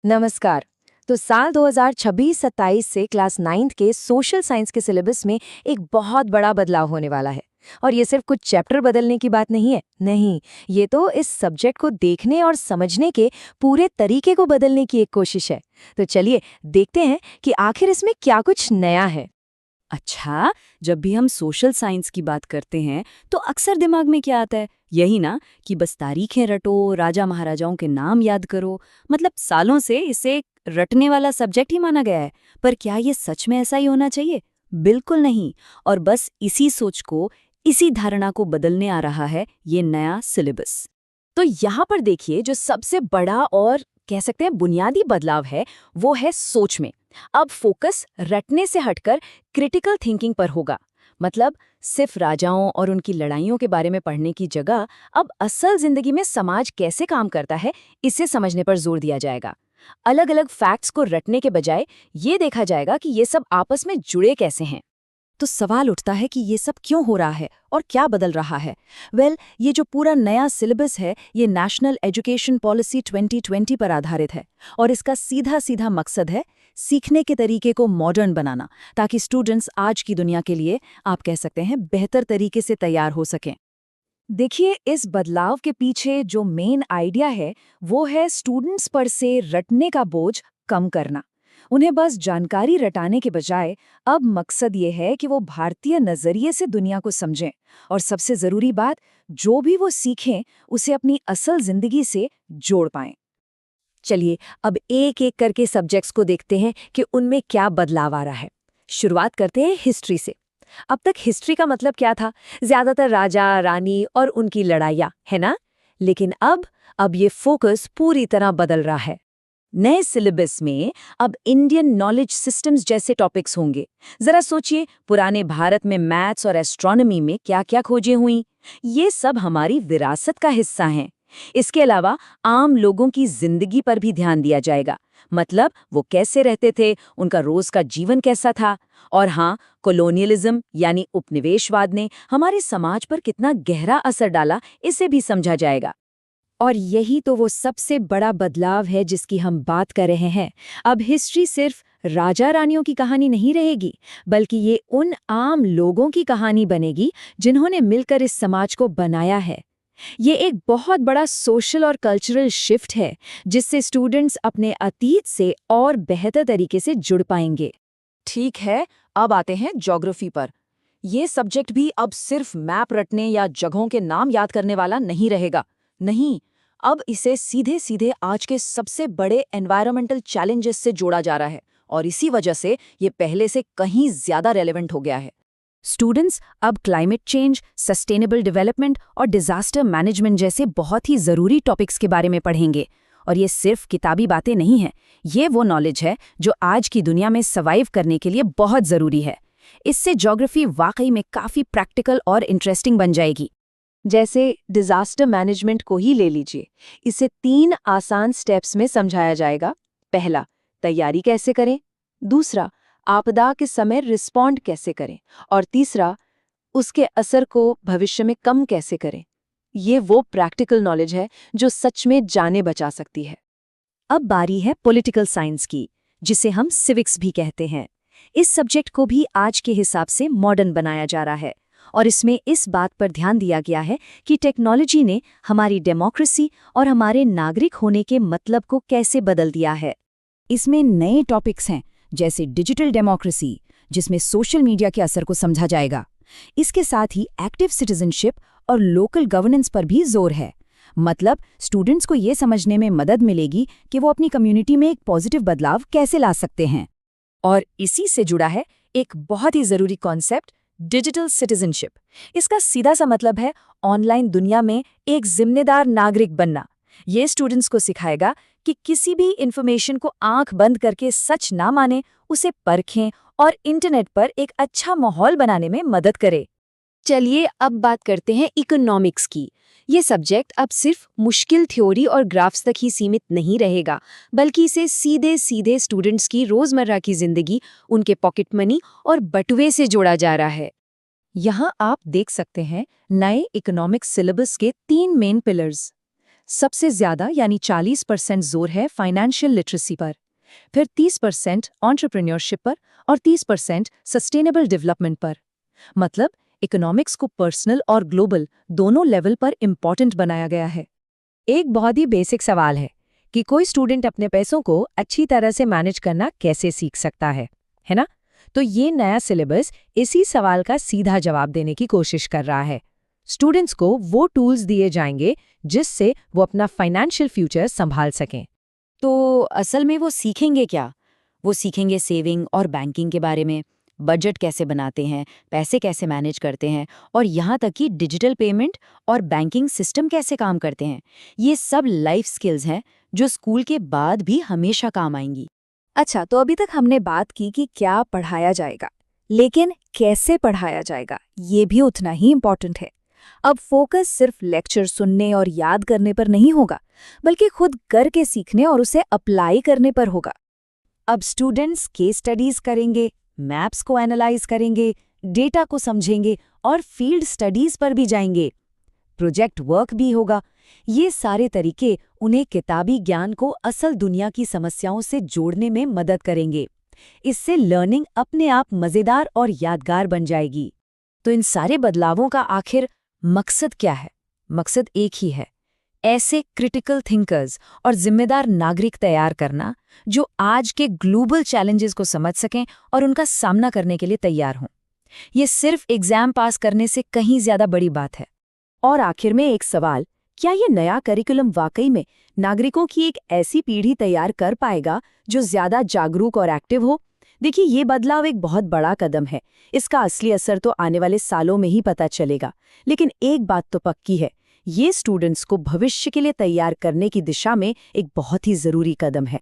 नमस्कार। तो साल 2026-27 से क्लास 9th के सोशल साइंस के सिलेबस में एक बहुत बड़ा बदलाव होने वाला है। और ये सिर्फ कुछ चैप्टर बदलने की बात नहीं है, नहीं, ये तो इस सब्जेक्ट को देखने और समझने के पूरे तरीके को बदलने की एक कोशिश है। तो चलिए देखते हैं कि आखिर इसमें क्या कुछ नया है। अच्छा, जब भी हम सोशल साइंस की बात करते हैं तो अक्सर दिमाग में क्या आता है? यही ना कि बस तारीखें रटो, राजा महाराजाओं के नाम याद करो। मतलब सालों से इसे एक रटने वाला सब्जेक्ट ही माना गया है। पर क्या ये सच में ऐसा ही होना चाहिए? बिल्कुल नहीं। और बस इसी सोच को, इसी धारणा को बदलने आ रहा है ये नया सिलेबस। तो यहाँ पर देखिए, जो सबसे बड़ा और कह सकते हैं बुनियादी बदलाव है, वो है सोच में। अब फोकस रटने से हटकर क्रिटिकल थिंकिंग पर होगा। मतलब सिर्फ राजाओं और उनकी लड़ाइयों के बारे में पढ़ने की जगह अब असल जिंदगी में समाज कैसे काम करता है, इसे समझने पर जोर दिया जाएगा। अलग अलग फैक्ट्स को रटने के बजाय ये देखा जाएगा कि ये सब आपस में जुड़े कैसे हैं। तो सवाल उठता है कि ये सब क्यों हो रहा है और क्या बदल रहा है। ये जो पूरा नया सिलेबस है ये नेशनल एजुकेशन पॉलिसी 2020 पर आधारित है और इसका सीधा सीधा मकसद है सीखने के तरीके को मॉडर्न बनाना, ताकि स्टूडेंट्स आज की दुनिया के लिए, आप कह सकते हैं, बेहतर तरीके से तैयार हो सकें। देखिए, इस बदलाव के पीछे जो मेन आइडिया है वो है स्टूडेंट्स पर से रटने का बोझ कम करना। उन्हें बस जानकारी रटाने के बजाय अब मकसद ये है कि वो भारतीय नजरिए से दुनिया को समझें और सबसे जरूरी बात, जो भी वो सीखें उसे अपनी असल जिंदगी से जोड़ पाएं। चलिए अब एक एक करके सब्जेक्ट्स को देखते हैं कि उनमें क्या बदलाव आ रहा है। शुरुआत करते हैं हिस्ट्री से। अब तक हिस्ट्री का मतलब क्या था? ज्यादातर राजा रानी और उनकी लड़ाइयाँ, है ना? लेकिन अब ये फोकस पूरी तरह बदल रहा है। नए सिलेबस में अब इंडियन नॉलेज सिस्टम्स जैसे टॉपिक्स होंगे। जरा सोचिए, पुराने भारत में मैथ्स और एस्ट्रोनॉमी में क्या-क्या खोजें हुई। ये सब हमारी विरासत का हिस्सा हैं। इसके अलावा आम लोगों की जिंदगी पर भी ध्यान दिया जाएगा। मतलब वो कैसे रहते थे, उनका रोज का जीवन कैसा था। और हाँ, कॉलोनियलिज्म यानी उपनिवेशवाद ने हमारे समाज पर कितना गहरा असर डाला, इसे भी समझा जाएगा। और यही तो वो सबसे बड़ा बदलाव है जिसकी हम बात कर रहे हैं। अब हिस्ट्री सिर्फ राजा रानियों की कहानी नहीं रहेगी, बल्कि ये उन आम लोगों की कहानी बनेगी जिन्होंने मिलकर इस समाज को बनाया है। ये एक बहुत बड़ा सोशल और कल्चरल शिफ्ट है, जिससे स्टूडेंट्स अपने अतीत से और बेहतर तरीके से जुड़ पाएंगे। ठीक है, अब आते हैं ज्योग्राफी पर। ये सब्जेक्ट भी अब सिर्फ मैप रटने या जगहों के नाम याद करने वाला नहीं रहेगा। नहीं, अब इसे सीधे सीधे आज के सबसे बड़े एनवायरमेंटल चैलेंजेस से जोड़ा जा रहा है और इसी वजह से ये पहले से कहीं ज्यादा रेलेवेंट हो गया है। स्टूडेंट्स अब क्लाइमेट चेंज, सस्टेनेबल डेवलपमेंट और डिजास्टर मैनेजमेंट जैसे बहुत ही ज़रूरी टॉपिक्स के बारे में पढ़ेंगे। और ये सिर्फ किताबी बातें नहीं हैं, ये वो नॉलेज है जो आज की दुनिया में सर्वाइव करने के लिए बहुत ज़रूरी है। इससे ज्योग्राफी वाकई में काफ़ी प्रैक्टिकल और इंटरेस्टिंग बन जाएगी। जैसे डिजास्टर मैनेजमेंट को ही ले लीजिए। इसे 3 आसान स्टेप्स में समझाया जाएगा। पहला, तैयारी कैसे करें। दूसरा, आपदा के समय रिस्पॉन्ड कैसे करें। और तीसरा, उसके असर को भविष्य में कम कैसे करें। ये वो प्रैक्टिकल नॉलेज है जो सच में जानें बचा सकती है। अब बारी है पॉलिटिकल साइंस की, जिसे हम सिविक्स भी कहते हैं। इस सब्जेक्ट को भी आज के हिसाब से मॉडर्न बनाया जा रहा है और इसमें इस बात पर ध्यान दिया गया है कि टेक्नोलॉजी ने हमारी डेमोक्रेसी और हमारे नागरिक होने के मतलब को कैसे बदल दिया है। इसमें नए टॉपिक्स हैं, जैसे डिजिटल डेमोक्रेसी, जिसमें सोशल मीडिया के असर को समझा जाएगा। इसके साथ ही एक्टिव सिटीजनशिप और लोकल गवर्नेंस पर भी जोर है। मतलब स्टूडेंट्स को ये समझने में मदद मिलेगी कि वो अपनी कम्युनिटी में एक पॉजिटिव बदलाव कैसे ला सकते हैं। और इसी से जुड़ा है एक बहुत ही जरूरी कॉन्सेप्ट, डिजिटल सिटीजनशिप। इसका सीधा सा मतलब है ऑनलाइन दुनिया में एक जिम्मेदार नागरिक बनना। ये स्टूडेंट्स को सिखाएगा कि किसी भी इंफॉर्मेशन को आंख बंद करके सच ना माने, उसे परखें और इंटरनेट पर एक अच्छा माहौल बनाने में मदद करे। चलिए अब बात करते हैं इकोनॉमिक्स की। ये सब्जेक्ट अब सिर्फ मुश्किल थ्योरी और ग्राफ्स तक ही सीमित नहीं रहेगा, बल्कि इसे सीधे सीधे स्टूडेंट्स की रोजमर्रा की जिंदगी, उनके पॉकेट मनी और बटुए से जोड़ा जा रहा है। यहाँ आप देख सकते हैं नए इकोनॉमिक्स सिलेबस के 3 मेन पिलर्स। सबसे ज्यादा यानी 40% जोर है फाइनेंशियल लिटरेसी पर, फिर 30% एंटरप्रेन्योरशिप पर और 30% सस्टेनेबल डेवलपमेंट पर। मतलब इकोनॉमिक्स को पर्सनल और ग्लोबल दोनों लेवल पर इम्पॉर्टेंट बनाया गया है। एक बहुत ही बेसिक सवाल है कि कोई स्टूडेंट अपने पैसों को अच्छी तरह से मैनेज करना कैसे सीख सकता है ना? तो ये नया सिलेबस इसी सवाल का सीधा जवाब देने की कोशिश कर रहा है। स्टूडेंट्स को वो टूल्स दिए जाएंगे जिससे वो अपना फाइनेंशियल फ्यूचर संभाल सकें। तो असल में वो सीखेंगे क्या? वो सीखेंगे सेविंग और बैंकिंग के बारे में, बजट कैसे बनाते हैं, पैसे कैसे मैनेज करते हैं, और यहाँ तक कि डिजिटल पेमेंट और बैंकिंग सिस्टम कैसे काम करते हैं। ये सब लाइफ स्किल्स हैं जो स्कूल के बाद भी हमेशा काम आएंगी। अच्छा, तो अभी तक हमने बात की कि क्या पढ़ाया जाएगा, लेकिन कैसे पढ़ाया जाएगा ये भी उतना ही इम्पोर्टेंट है। अब फोकस सिर्फ लेक्चर सुनने और याद करने पर नहीं होगा, बल्कि खुद करके सीखने और उसे अप्लाई करने पर होगा। अब स्टूडेंट्स केस स्टडीज करेंगे, मैप्स को एनालाइज करेंगे, डेटा को समझेंगे और फील्ड स्टडीज पर भी जाएंगे। प्रोजेक्ट वर्क भी होगा। ये सारे तरीके उन्हें किताबी ज्ञान को असल दुनिया की समस्याओं से जोड़ने में मदद करेंगे। इससे लर्निंग अपने आप मजेदार और यादगार बन जाएगी। तो इन सारे बदलावों का आखिर मकसद क्या है? मकसद एक ही है, ऐसे क्रिटिकल थिंकर्स और जिम्मेदार नागरिक तैयार करना जो आज के ग्लोबल चैलेंजेस को समझ सकें और उनका सामना करने के लिए तैयार हों। ये सिर्फ एग्जाम पास करने से कहीं ज्यादा बड़ी बात है। और आखिर में एक सवाल, क्या ये नया करिकुलम वाकई में नागरिकों की एक ऐसी पीढ़ी तैयार कर पाएगा जो ज्यादा जागरूक और एक्टिव हो? देखिए, ये बदलाव एक बहुत बड़ा कदम है। इसका असली असर तो आने वाले सालों में ही पता चलेगा। लेकिन एक बात तो पक्की है, ये स्टूडेंट्स को भविष्य के लिए तैयार करने की दिशा में एक बहुत ही जरूरी कदम है।